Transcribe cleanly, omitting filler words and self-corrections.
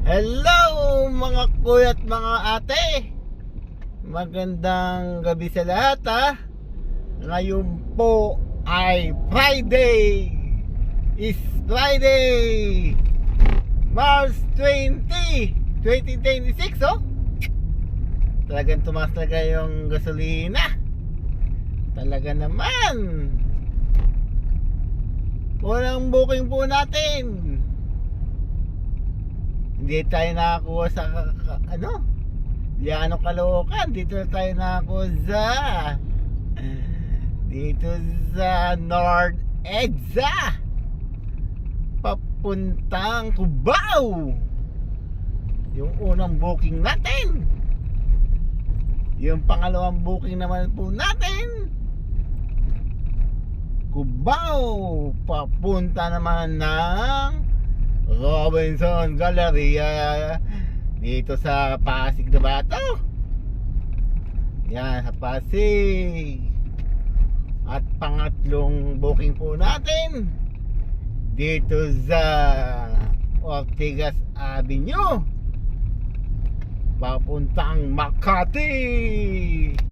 Hello mga kuya at mga ate. Magandang gabi sa lahat ha. Ngayon po ay Friday. Is Friday March 20, 2026 oh. Talagang tumaas talaga yung gasolina. Talaga naman. Walang booking po natin. Hindi tayo nakakuha sa Liano Caloocan. Dito tayo nakakuha sa North EDSA papuntang Cubao. Yung unang booking natin. Yung pangalawang booking naman po natin, Cubao papunta naman ng Robinson Galleria dito sa Pasig na Bato. Yan, sa Pasig. At pangatlong booking po natin dito sa Ortigas Avenue papuntang Makati.